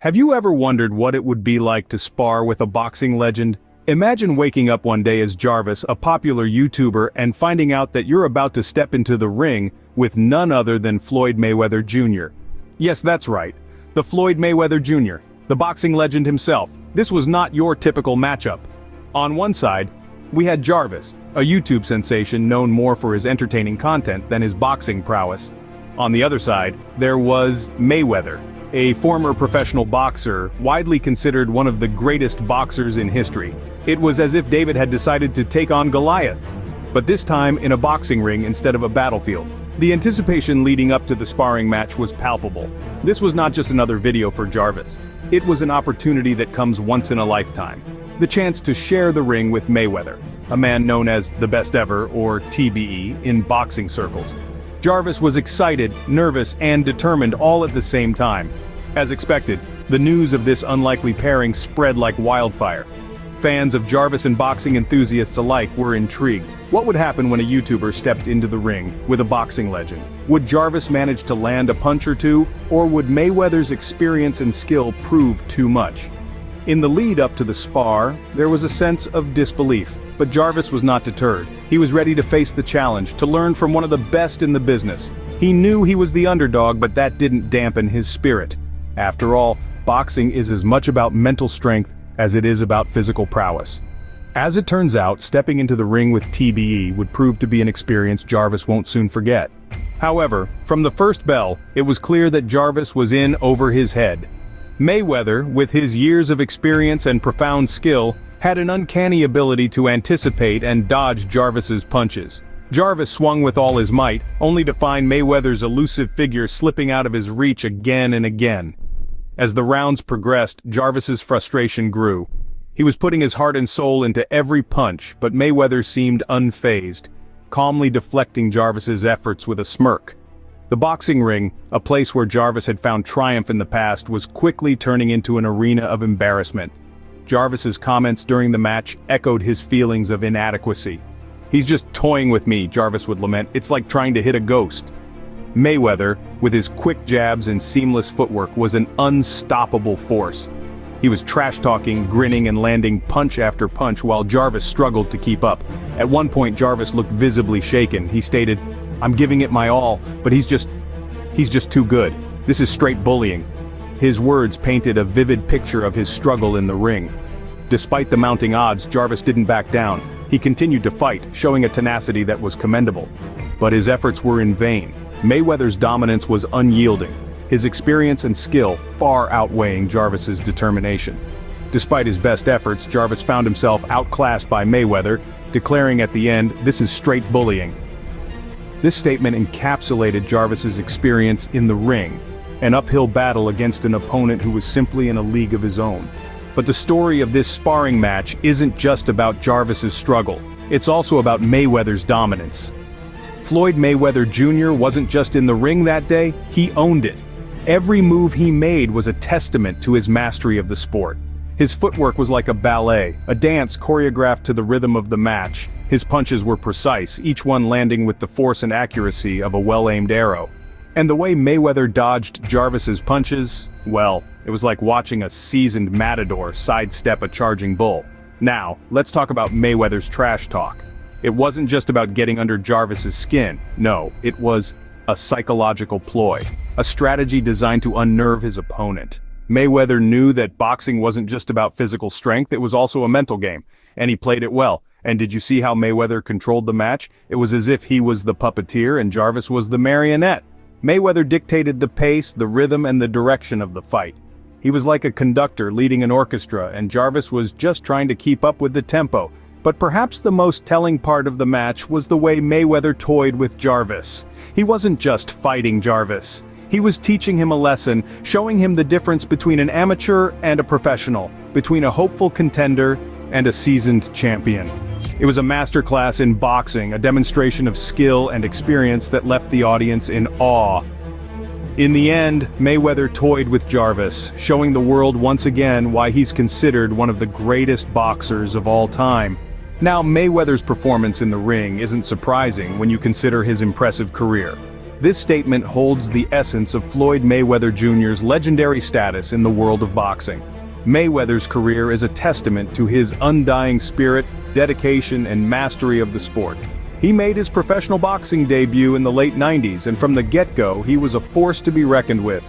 Have you ever wondered what it would be like to spar with a boxing legend? Imagine waking up one day as Jarvis, a popular YouTuber, and finding out that you're about to step into the ring with none other than Floyd Mayweather Jr. Yes, that's right. The Floyd Mayweather Jr., the boxing legend himself. This was not your typical matchup. On one side, we had Jarvis, a YouTube sensation known more for his entertaining content than his boxing prowess. On the other side, there was Mayweather, a former professional boxer, widely considered one of the greatest boxers in history. It was as if David had decided to take on Goliath, but this time in a boxing ring instead of a battlefield. The anticipation leading up to the sparring match was palpable. This was not just another video for Jarvis. It was an opportunity that comes once in a lifetime. The chance to share the ring with Mayweather, a man known as the best ever, or TBE, in boxing circles. Jarvis was excited, nervous, and determined all at the same time. As expected, the news of this unlikely pairing spread like wildfire. Fans of Jarvis and boxing enthusiasts alike were intrigued. What would happen when a YouTuber stepped into the ring with a boxing legend? Would Jarvis manage to land a punch or two, or would Mayweather's experience and skill prove too much? In the lead up to the spar, there was a sense of disbelief, but Jarvis was not deterred. He was ready to face the challenge, to learn from one of the best in the business. He knew he was the underdog, but that didn't dampen his spirit. After all, boxing is as much about mental strength as it is about physical prowess. As it turns out, stepping into the ring with TBE would prove to be an experience Jarvis won't soon forget. However, from the first bell, it was clear that Jarvis was in over his head. Mayweather, with his years of experience and profound skill, had an uncanny ability to anticipate and dodge Jarvis's punches. Jarvis swung with all his might, only to find Mayweather's elusive figure slipping out of his reach again and again. As the rounds progressed, Jarvis's frustration grew. He was putting his heart and soul into every punch, but Mayweather seemed unfazed, calmly deflecting Jarvis's efforts with a smirk. The boxing ring, a place where Jarvis had found triumph in the past, was quickly turning into an arena of embarrassment. Jarvis's comments during the match echoed his feelings of inadequacy. "He's just toying with me," Jarvis would lament. "It's like trying to hit a ghost." Mayweather, with his quick jabs and seamless footwork, was an unstoppable force. He was trash-talking, grinning, and landing punch after punch while Jarvis struggled to keep up. At one point, Jarvis looked visibly shaken. He stated, "I'm giving it my all, but he's just too good. This is straight bullying." His words painted a vivid picture of his struggle in the ring. Despite the mounting odds, Jarvis didn't back down. He continued to fight, showing a tenacity that was commendable. But his efforts were in vain. Mayweather's dominance was unyielding, his experience and skill far outweighing Jarvis's determination. Despite his best efforts, Jarvis found himself outclassed by Mayweather, declaring at the end, "This is straight bullying." This statement encapsulated Jarvis's experience in the ring, an uphill battle against an opponent who was simply in a league of his own. But the story of this sparring match isn't just about Jarvis's struggle, it's also about Mayweather's dominance. Floyd Mayweather Jr. wasn't just in the ring that day, he owned it. Every move he made was a testament to his mastery of the sport. His footwork was like a ballet, a dance choreographed to the rhythm of the match. His punches were precise, each one landing with the force and accuracy of a well-aimed arrow. And the way Mayweather dodged Jarvis's punches, well, it was like watching a seasoned matador sidestep a charging bull. Now, let's talk about Mayweather's trash talk. It wasn't just about getting under Jarvis's skin. No, it was a psychological ploy, a strategy designed to unnerve his opponent. Mayweather knew that boxing wasn't just about physical strength, it was also a mental game, and he played it well. And did you see how Mayweather controlled the match? It was as if he was the puppeteer and Jarvis was the marionette. Mayweather dictated the pace, the rhythm, and the direction of the fight. He was like a conductor leading an orchestra, and Jarvis was just trying to keep up with the tempo. But perhaps the most telling part of the match was the way Mayweather toyed with Jarvis. He wasn't just fighting Jarvis. He was teaching him a lesson, showing him the difference between an amateur and a professional, between a hopeful contender and a seasoned champion. It was a masterclass in boxing, a demonstration of skill and experience that left the audience in awe. In the end, Mayweather toyed with Jarvis, showing the world once again why he's considered one of the greatest boxers of all time. Now, Mayweather's performance in the ring isn't surprising when you consider his impressive career. This statement holds the essence of Floyd Mayweather Jr.'s legendary status in the world of boxing. Mayweather's career is a testament to his undying spirit, dedication, and mastery of the sport. He made his professional boxing debut in the late 90s, and from the get-go, he was a force to be reckoned with.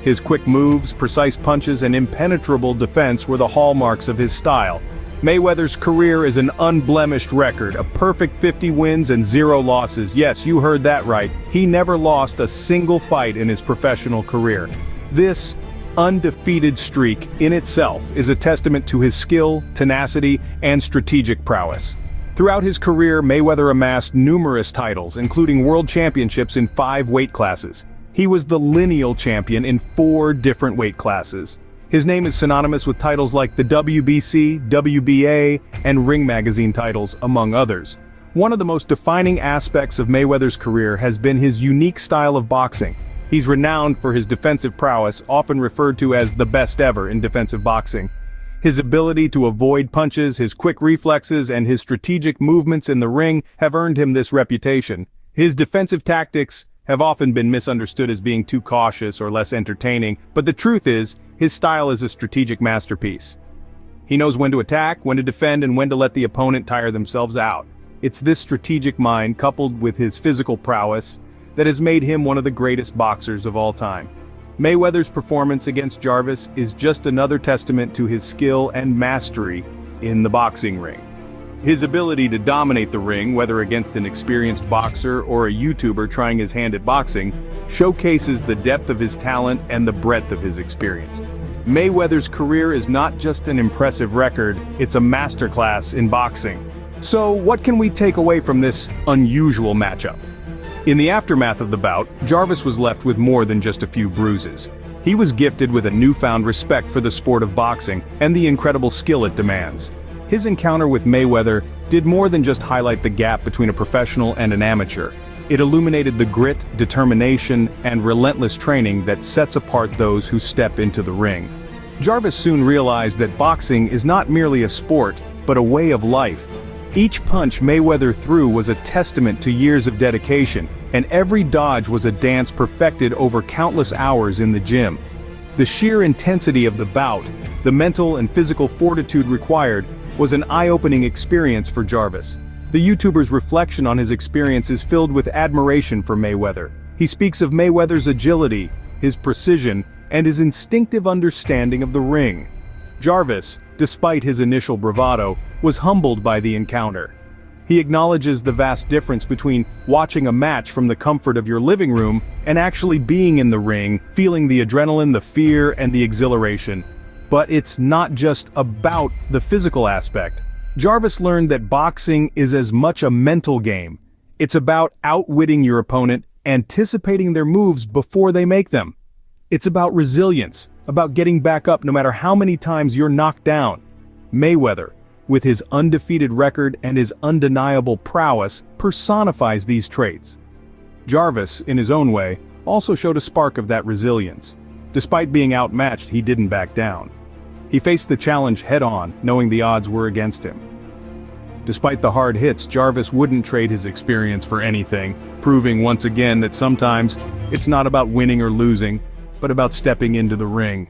His quick moves, precise punches, and impenetrable defense were the hallmarks of his style. Mayweather's career is an unblemished record, a perfect 50 wins and 0 losses. Yes, you heard that right. He never lost a single fight in his professional career. This undefeated streak in itself is a testament to his skill, tenacity, and strategic prowess. Throughout his career, Mayweather amassed numerous titles, including world championships in 5 weight classes. He was the lineal champion in 4 different weight classes. His name is synonymous with titles like the WBC, WBA, and Ring Magazine titles, among others. One of the most defining aspects of Mayweather's career has been his unique style of boxing. He's renowned for his defensive prowess, often referred to as the best ever in defensive boxing. His ability to avoid punches, his quick reflexes, and his strategic movements in the ring have earned him this reputation. His defensive tactics have often been misunderstood as being too cautious or less entertaining, but the truth is, his style is a strategic masterpiece. He knows when to attack, when to defend, and when to let the opponent tire themselves out. It's this strategic mind, coupled with his physical prowess, that has made him one of the greatest boxers of all time. Mayweather's performance against Jarvis is just another testament to his skill and mastery in the boxing ring. His ability to dominate the ring, whether against an experienced boxer or a YouTuber trying his hand at boxing, showcases the depth of his talent and the breadth of his experience. Mayweather's career is not just an impressive record, it's a masterclass in boxing. So, what can we take away from this unusual matchup? In the aftermath of the bout, Jarvis was left with more than just a few bruises. He was gifted with a newfound respect for the sport of boxing and the incredible skill it demands. His encounter with Mayweather did more than just highlight the gap between a professional and an amateur. It illuminated the grit, determination, and relentless training that sets apart those who step into the ring. Jarvis soon realized that boxing is not merely a sport, but a way of life. Each punch Mayweather threw was a testament to years of dedication, and every dodge was a dance perfected over countless hours in the gym. The sheer intensity of the bout, the mental and physical fortitude required, was an eye-opening experience for Jarvis. The YouTuber's reflection on his experience is filled with admiration for Mayweather. He speaks of Mayweather's agility, his precision, and his instinctive understanding of the ring. Jarvis, despite his initial bravado, was humbled by the encounter. He acknowledges the vast difference between watching a match from the comfort of your living room and actually being in the ring, feeling the adrenaline, the fear, and the exhilaration. But it's not just about the physical aspect. Jarvis learned that boxing is as much a mental game. It's about outwitting your opponent, anticipating their moves before they make them. It's about resilience, about getting back up no matter how many times you're knocked down. Mayweather, with his undefeated record and his undeniable prowess, personifies these traits. Jarvis, in his own way, also showed a spark of that resilience. Despite being outmatched, he didn't back down. He faced the challenge head-on, knowing the odds were against him. Despite the hard hits, Jarvis wouldn't trade his experience for anything, proving once again that sometimes it's not about winning or losing, but about stepping into the ring.